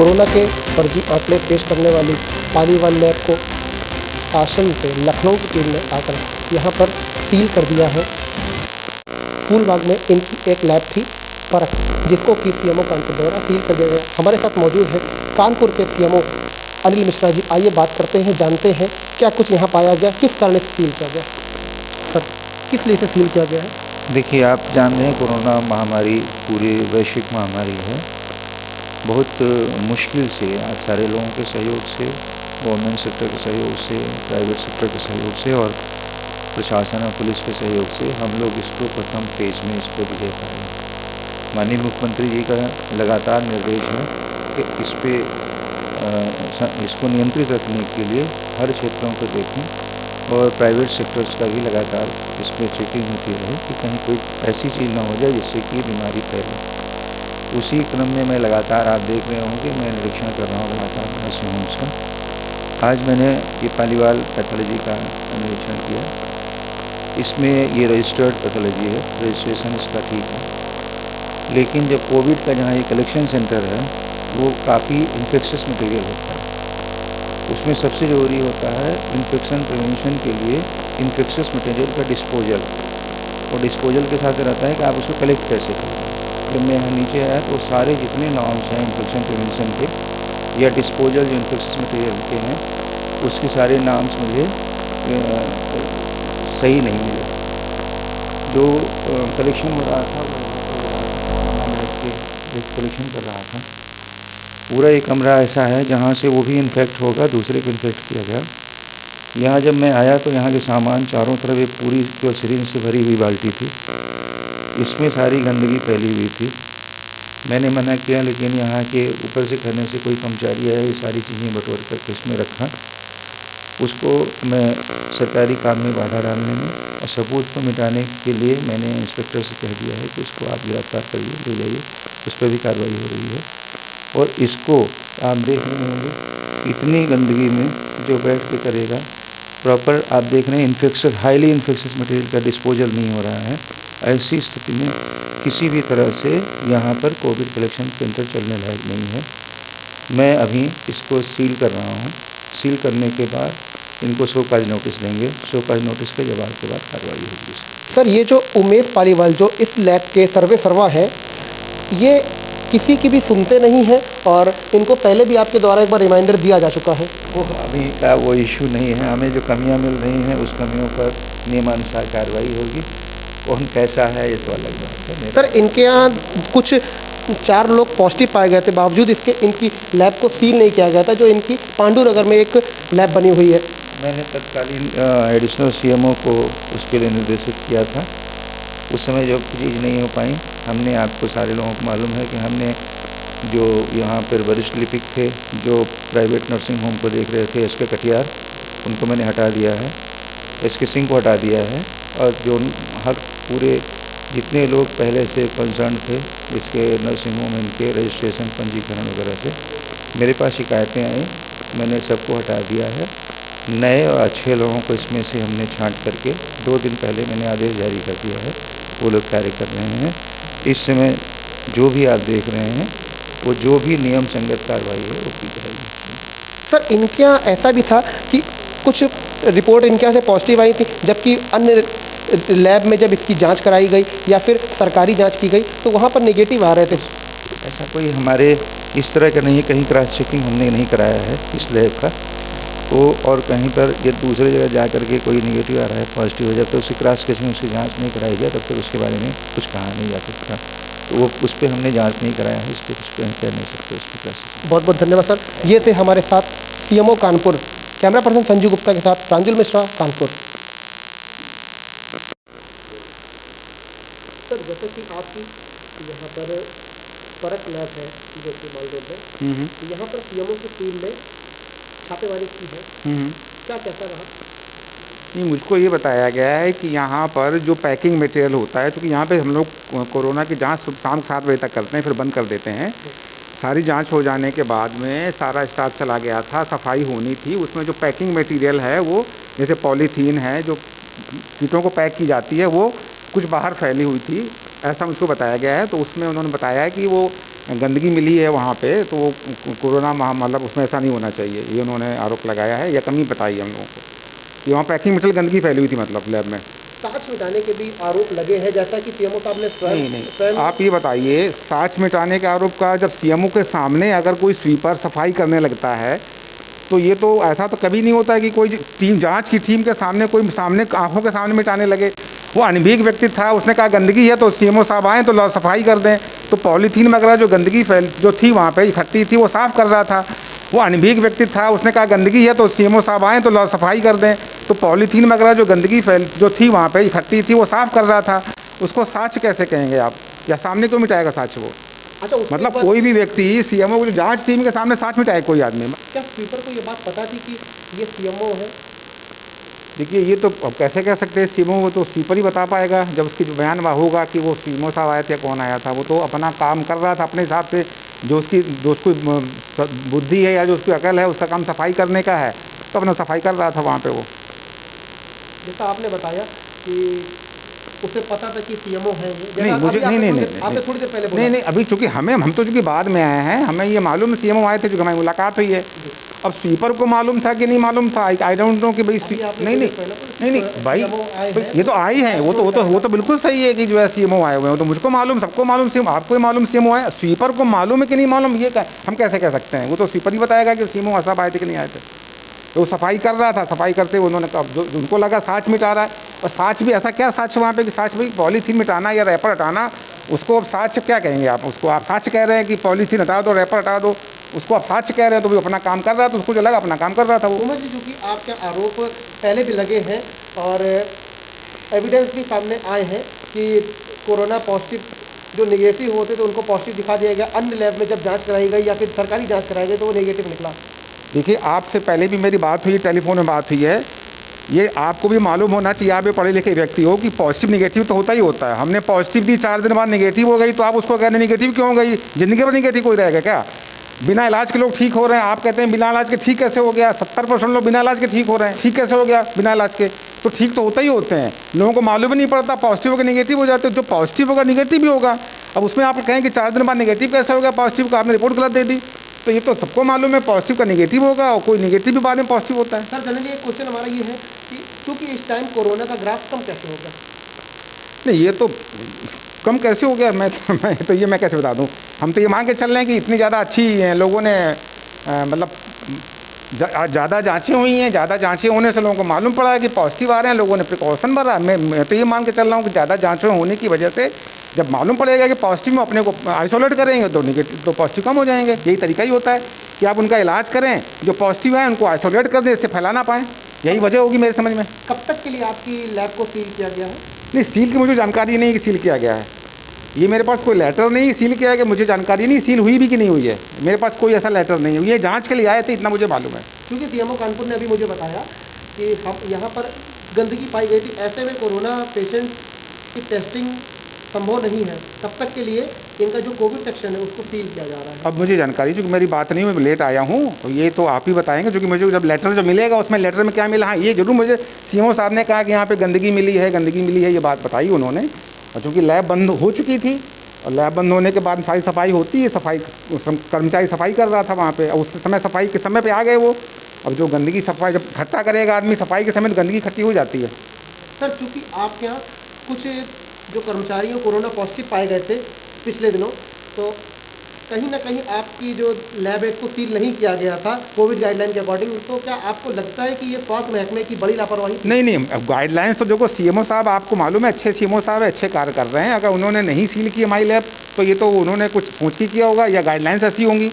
Corona के फर्जी आंकड़े पेश करने वाली पालीवाल लैब को शासन से लखनऊ की टीम ने आकर यहाँ पर सील कर दिया है। फूलबाग में इनकी एक लैब थी परख, जिसको कि सीएमओ कानपुर द्वारा सील कर दिया गया। हमारे साथ मौजूद है कानपुर के सीएमओ अनिल मिश्रा जी। आइए बात करते हैं, जानते हैं क्या कुछ यहाँ पाया गया, किस कारण से सील किया गया। सर, किस लिए से सील किया गया है? देखिए, आप जान रहे हैं कोरोना महामारी पूरी वैश्विक महामारी है। बहुत मुश्किल से आज सारे लोगों के सहयोग से, गवर्नमेंट सेक्टर के सहयोग से, प्राइवेट सेक्टर के सहयोग से और प्रशासन और पुलिस के सहयोग से हम लोग इसको प्रथम फेज में इसको विजय पाए। माननीय मुख्यमंत्री जी का लगातार निर्देश है कि इस पे इसको नियंत्रित रखने के लिए हर क्षेत्रों को देखें और प्राइवेट सेक्टर्स का भी लगातार इसमें चेकिंग होती रहे कि कहीं कोई ऐसी चीज़ ना हो जाए जिससे कि बीमारी फैले। उसी क्रम में मैं लगातार, आप देख रहे होंगे, मैं निरीक्षण कर रहा हूँ लगातार नर्सिंग होम्स का। आज मैंने ये पालीवाल पैथोलॉजी का निरीक्षण किया। इसमें ये रजिस्टर्ड पैथोलॉजी है, रजिस्ट्रेशन इसका ठीक है, लेकिन जब कोविड का जहाँ ये कलेक्शन सेंटर है वो काफ़ी इन्फेक्शस मटेरियल होता है। उसमें सबसे ज़रूरी होता है इन्फेक्शन प्रिवेंशन के लिए इन्फेक्शस मटेरियल का डिस्पोजल, और डिस्पोजल के साथ रहता है कि आप उसको कलेक्ट कैसे करें। जब मैं यहाँ नीचे आया तो सारे जितने नॉर्म्स हैं इन्फेक्शन प्रिवेंशन के या डिस्पोजल जो इन्फेक्शस मटेरियल के हैं, उसके सारे नाम्स मुझे सही नहीं मिले। जो कलेक्शन हो रहा था वो कलेक्शन कर रहा था, पूरा एक कमरा ऐसा है जहाँ से वो भी इन्फेक्ट होगा, दूसरे को इन्फेक्ट किया गया। यहाँ जब मैं आया तो यहाँ के सामान चारों तरफ एक पूरी जो सिरिंज से भरी हुई बाल्टी थी, इसमें सारी गंदगी फैली हुई थी। मैंने मना किया, लेकिन यहाँ के ऊपर से करने से कोई कर्मचारी आया, ये सारी चीज़ें बटोर कर इसमें रखा। उसको मैं सरकारी काम में बाधा डालने में और सबूत को मिटाने के लिए मैंने इंस्पेक्टर से कह दिया है कि इसको आप गिरफ्तार करिए, ले जाइए, उस पर भी कार्रवाई हो रही है। और इसको आप देख रहे होंगे इतनी गंदगी में जो बैठ के करेगा, प्रॉपर आप देख रहे हैं इन्फेक्शस, हाईली इन्फेक्शस मटेरियल का डिस्पोजल नहीं हो रहा है। ऐसी स्थिति में किसी भी तरह से यहाँ पर कोविड कलेक्शन सेंटर चलने लायक नहीं है। मैं अभी इसको सील कर रहा हूँ। सील करने के बाद इनको शोकाज नोटिस देंगे। शोकाज नोटिस के जवाब के बाद कार्रवाई होगी। सर, ये जो उमेश पालीवाल जो इस लैब के सर्वे सर्वा है, ये किसी की भी सुनते नहीं हैं और इनको पहले भी आपके द्वारा एक बार रिमाइंडर दिया जा चुका है। वो अभी का वो इशू नहीं है। हमें जो कमियां मिल रही हैं उस कमियों पर नियमानुसार कार्रवाई होगी। कौन कैसा है ये तो अलग बात है। सर, इनके यहाँ कुछ 4 लोग पॉजिटिव पाए गए थे, बावजूद इसके इनकी लैब को सील नहीं किया गया था, जो इनकी पांडुनगर में एक लैब बनी हुई है। मैंने तत्कालीन एडिशनल सीएमओ को उसके लिए निर्देशित किया था। उस समय जब चीज़ नहीं हो पाई, हमने, आपको सारे लोगों को मालूम है कि हमने जो यहाँ पर वरिष्ठ लिपिक थे जो प्राइवेट नर्सिंग होम को देख रहे थे, एसके कटियार, उनको मैंने हटा दिया है, एसके सिंह को हटा दिया है, और जो हर पूरे जितने लोग पहले से कंसर्न थे इसके नर्सिंग होम, इनके रजिस्ट्रेशन पंजीकरण वगैरह थे, मेरे पास शिकायतें आई, मैंने सबको हटा दिया है। नए और अच्छे लोगों को इसमें से हमने छांट करके 2 दिन पहले मैंने आदेश जारी कर दिया है। वो लोग कार्य कर रहे हैं। इस समय जो भी आप देख रहे हैं वो जो भी नियम संगत कार्रवाई है वो की जाएगी। सर, इनके यहाँ ऐसा भी था कि कुछ रिपोर्ट इनके यहाँ से पॉजिटिव आई थी, जबकि अन्य लैब में जब इसकी जांच कराई गई या फिर सरकारी जांच की गई तो वहाँ पर नेगेटिव आ रहे थे। ऐसा कोई हमारे इस तरह का नहीं, कहीं क्रॉस चेकिंग हमने नहीं कराया है इस लैब का। वो और कहीं पर ये दूसरे जगह जा करके कोई नेगेटिव आ रहा है, पॉजिटिव हो जाए तो उसकी क्रॉस चेकिंग, उसकी जांच नहीं कराई जाए तब तक उसके बारे में कुछ कहा नहीं जा सकता। तो वो उस पर हमने जांच नहीं कराया है, इस पर कुछ कह नहीं सकते उस पर। बहुत बहुत धन्यवाद सर। ये थे हमारे साथ CMO Kanpur. Camera person Sanju Gupta के साथ प्रांजल मिश्रा, कानपुर। सर, जैसे कि आपकी यहाँ पर परख लैब है जो कि माल रोड में, तो यहाँ पर सीएमओ की टीम ने छापेमारी की है, क्या कैसा रहा? नहीं, मुझको ये बताया गया है कि यहाँ पर जो पैकिंग मटेरियल होता है, क्योंकि यहाँ पे हम लोग कोरोना की जांच शाम 7 बजे तक करते हैं, फिर बंद कर देते हैं। सारी जांच हो जाने के बाद में सारा स्टाफ चला गया था, सफाई होनी थी। उसमें जो पैकिंग मटेरियल है वो जैसे पॉलीथीन है जो कीटों को पैक की जाती है, वो कुछ बाहर फैली हुई थी, ऐसा मुझको बताया गया है। तो उसमें उन्होंने बताया है कि वो गंदगी मिली है वहाँ पे, तो वो कोरोना मतलब उसमें ऐसा नहीं होना चाहिए, ये उन्होंने आरोप लगाया है या कमी बताई है हम लोगों को कि वहाँ पैकिंग मटेरियल गंदगी फैली हुई थी मतलब लैब में। साँच मिटाने के भी आरोप लगे हैं, जैसा कि सीएमओ साहब ने नहीं, आप ये बताइए, साँच मिटाने के आरोप का जब सीएमओ के सामने अगर कोई स्वीपर सफाई करने लगता है तो ये तो ऐसा तो कभी नहीं होता है कि कोई टीम, जांच की टीम के सामने कोई आंखों के सामने मिटाने लगे। वो अनभिज्ञ व्यक्ति था, उसने कहा गंदगी है तो सीएमओ साहब आए तो सफाई कर दें, तो पॉलीथीन वगैरह जो गंदगी जो थी वहाँ पे इकट्ठी थी वो साफ़ कर रहा था। वो अनभिज्ञ व्यक्ति था, उसने कहा गंदगी है तो सीएमओ साहब आए तो सफाई कर दें, तो पॉलीथीन वगैरह जो गंदगी जो थी वहाँ पे इकट्ठी थी वो साफ़ कर रहा था। उसको साँच कैसे कहेंगे आप, या सामने क्यों मिटाएगा साँच वो? अच्छा, मतलब कोई भी व्यक्ति सीएमओ को जो जांच टीम के सामने साँच मिटाए कोई आदमी? क्या स्वीपर को ये बात पता थी कि ये सीएमओ है? देखिए, ये तो अब कैसे कह सकते हैं सीएमओ, वो तो स्वीपर ही बता पाएगा जब उसकी बयान होगा कि वो सीएमओ साहब आए थे, कौन आया था। वो तो अपना काम कर रहा था अपने हिसाब से, जो उसकी बुद्धि है या जो उसकी अकल है, उसका काम सफाई करने का है, तो अपना सफाई कर रहा था वहाँ पे वो। जैसा आपने बताया कि उसे पता था कि सीएमओ है ये, नहीं मुझे नहीं आपने थोड़ी देर पहले बोला। नहीं, अभी चूंकि हम तो चूंकि बाद में आए हैं, हमें ये मालूम सीएमओ आए थे, चूंकि हमारी मुलाकात हुई है। अब स्वीपर को मालूम था कि नहीं मालूम था, आई डोंट नो कि भाई नहीं भाई, ये तो आई हैं, वो तो बिल्कुल सही है कि जो है सीएमओ आए हुए हैं, तो मुझको मालूम, सबको मालूम, आपको ही मालूम सीएमओ आए। स्वीपर को मालूम है कि नहीं मालूम, ये हम कैसे कह सकते हैं? वो तो स्वीपर ही बताएगा कि सीएमओ साहब आए थे कि नहीं आए थे। तो वो सफाई कर रहा था, सफाई करते हुए उन्होंने कहा, जो उनको लगा साँच मिटा रहा है, और साँच भी ऐसा क्या साँच वहाँ पे कि साँच भाई पॉलीथीन मिटाना या रैपर हटाना, उसको अब साँच क्या कहेंगे आप? उसको आप साँच कह रहे हैं कि पॉलीथीन हटा दो, रैपर हटा दो, उसको आप साँच कह रहे हैं, तो वो अपना काम कर रहा था, तो उसको जो लगा अपना काम कर रहा था वो। उमर जी, जो कि आपके आरोप पहले भी लगे हैं और एविडेंस भी सामने आए हैं कि कोरोना पॉजिटिव जो नेगेटिव होते तो उनको पॉजिटिव दिखा दिया गया, अन्य लैब में जब जांच कराई गई या फिर सरकारी जांच कराई गई तो वो नेगेटिव निकला। देखिए, आपसे पहले भी मेरी बात हुई, टेलीफोन में बात हुई है, ये आपको भी मालूम होना चाहिए, आप भी पढ़े लिखे व्यक्ति हो, कि पॉजिटिव निगेटिव तो होता ही होता है। हमने पॉजिटिव दी, 4 दिन बाद निगेटिव हो गई, तो आप उसको कहने निगेटिव क्यों हो गई? ज़िंदगी भर निगेटिव कोई रहेगा क्या? बिना इलाज के लोग ठीक हो रहे हैं, आप कहते हैं बिना इलाज के ठीक कैसे हो गया? 70% लोग बिना इलाज के ठीक हो रहे हैं, ठीक कैसे हो गया बिना इलाज के? तो ठीक तो होता ही होते हैं, लोगों को मालूम ही नहीं पड़ता, पॉजिटिव होकर निगेटिव हो जाते हैं। जो पॉजिटिव होगा निगेटिव भी होगा। अब उसमें आप कहें कि 4 दिन बाद निगेटिव कैसे हो गया पॉजिटिव का, आपने रिपोर्ट गलत दे दी, तो ये तो सबको मालूम है पॉजिटिव का निगेटिव होगा, और कोई निगेटिव भी बाद में पॉजिटिव होता है। सर, जनरली एक क्वेश्चन हमारा ये है कि चूँकि इस टाइम कोरोना का ग्राफ कम कैसे हो गया? नहीं, ये तो कम कैसे हो गया, मैं कैसे बता दूं? हम तो ये मान के चल रहे हैं कि इतनी ज़्यादा अच्छी लोगों ने मतलब ज़्यादा जांचें हुई हैं, ज़्यादा जांचें होने से लोगों को मालूम पड़ा है कि पॉजिटिव आ रहे हैं, लोगों ने प्रिकॉशन भरा। मैं तो ये मान के चल रहा हूँ कि ज़्यादा जांचें होने की वजह से जब मालूम पड़ेगा कि पॉजिटिव में अपने को आइसोलेट करेंगे तो निगेटिव तो पॉजिटिव कम हो जाएंगे। यही तरीका ही होता है कि आप उनका इलाज करें, जो पॉजिटिव है उनको आइसोलेट कर दें, इससे फैला ना पाएँ, यही वजह होगी मेरे समझ में। कब तक के लिए आपकी लैब को सील किया गया है? नहीं, सील की मुझे जानकारी नहीं कि सील किया गया है, ये मेरे पास कोई लेटर नहीं सील किया गया, मुझे जानकारी नहीं सील हुई भी कि नहीं हुई है, मेरे पास कोई ऐसा लेटर नहीं है। ये जांच के लिए आए थे, इतना मुझे मालूम है। क्योंकि सीएमओ कानपुर ने अभी मुझे बताया कि हम यहाँ पर गंदगी पाई गई थी, ऐसे में कोरोना पेशेंट की टेस्टिंग संभव नहीं है, तब तक के लिए इनका जो कोविड सेक्शन है उसको सील किया जा रहा है। अब मुझे जानकारी, क्योंकि मेरी बात नहीं, मैं लेट आया हूँ, तो ये तो आप ही बताएंगे, क्योंकि मुझे जब लेटर जो मिलेगा उसमें लेटर में क्या मिला, हाँ ये जरूर मुझे सीएमओ साहब ने कहा कि यहाँ पे गंदगी मिली है, ये बात बताई उन्होंने। और चूँकि लैब बंद हो चुकी थी, और लैब बंद होने के बाद सारी सफाई होती है, सफाई कर्मचारी सफाई कर रहा था वहाँ पे, और उस समय सफाई के समय पे आ गए वो। अब जो गंदगी सफाई जब इकट्ठा करेगा आदमी, सफाई के समय तो गंदगी इकट्ठी हो जाती है। सर, चूँकि आपके यहाँ कुछ जो कर्मचारी कोरोना पॉजिटिव पाए गए थे पिछले दिनों, तो कहीं ना कहीं आपकी जो लैब है इसको सील नहीं किया गया था कोविड गाइडलाइन के अकॉर्डिंग, तो क्या आपको लगता है कि ये स्वास्थ्य महकमे की बड़ी लापरवाही? नहीं, अब गाइडलाइंस तो देखो, सीएमओ साहब आपको मालूम है, अच्छे सीएमओ साहब अच्छे कार्य कर रहे हैं। अगर उन्होंने नहीं सील की हमारी लैब, तो ये तो उन्होंने कुछ सोच के किया होगा, या गाइडलाइंस ऐसी होंगी।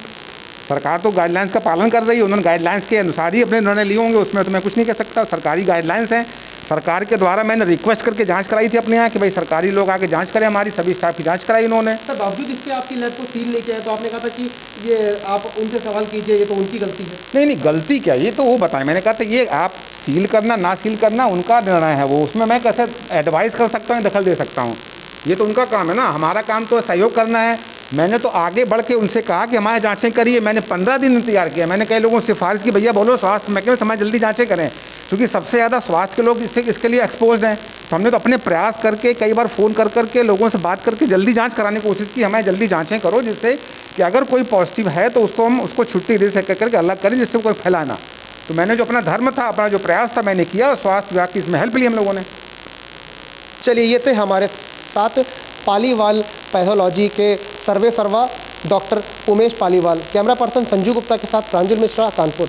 सरकार तो गाइडलाइंस का पालन कर रही है, उन्होंने गाइडलाइंस के अनुसार ही अपने निर्णय लिए होंगे, उसमें तो मैं कुछ नहीं कह सकता। सरकारी गाइडलाइंस हैं, सरकार के द्वारा मैंने रिक्वेस्ट करके जांच कराई थी अपने यहाँ कि भाई सरकारी लोग आके जांच करें, हमारी सभी स्टाफ की जांच कराई उन्होंने। सर, बावजूद इसके आपकी लैब को सील नहीं किया है, तो आपने कहा था कि ये आप उनसे सवाल कीजिए, ये तो उनकी गलती है। नहीं, गलती क्या, ये तो वो बताएं। मैंने कहा था ये आप सील करना ना सील करना उनका निर्णय है, वो उसमें मैं कैसे एडवाइस कर सकता हूँ, दखल दे सकता हूँ, ये तो उनका काम है ना। हमारा काम तो सहयोग करना है। मैंने तो आगे बढ़ के उनसे कहा कि हमारे जांचें करिए, मैंने 15 दिन इंतजार किया। मैंने कई लोगों से सिफारिश की, भैया बोलो स्वास्थ्य महकमे में हमारी जल्दी जांचें करें, क्योंकि सबसे ज़्यादा स्वास्थ्य के लोग इसके लिए एक्सपोज हैं। तो हमने तो अपने प्रयास करके कई बार फ़ोन कर करके लोगों से बात करके जल्दी जांच कराने की कोशिश की, हमें जल्दी जांचें करो, जिससे कि अगर कोई पॉजिटिव है तो उसको छुट्टी दे सके करके अलग करें, जिससे कोई फैलाना। तो मैंने जो अपना धर्म था, अपना जो प्रयास था मैंने किया, और स्वास्थ्य विभाग की इसमें हेल्प ली हम लोगों ने। चलिए, ये थे हमारे साथ पालीवाल पैथोलॉजी के सर्वे सर्वा doctor Umesh Paliwal. Camera person Sanju Gupta के साथ प्रांजल मिश्रा, कानपुर।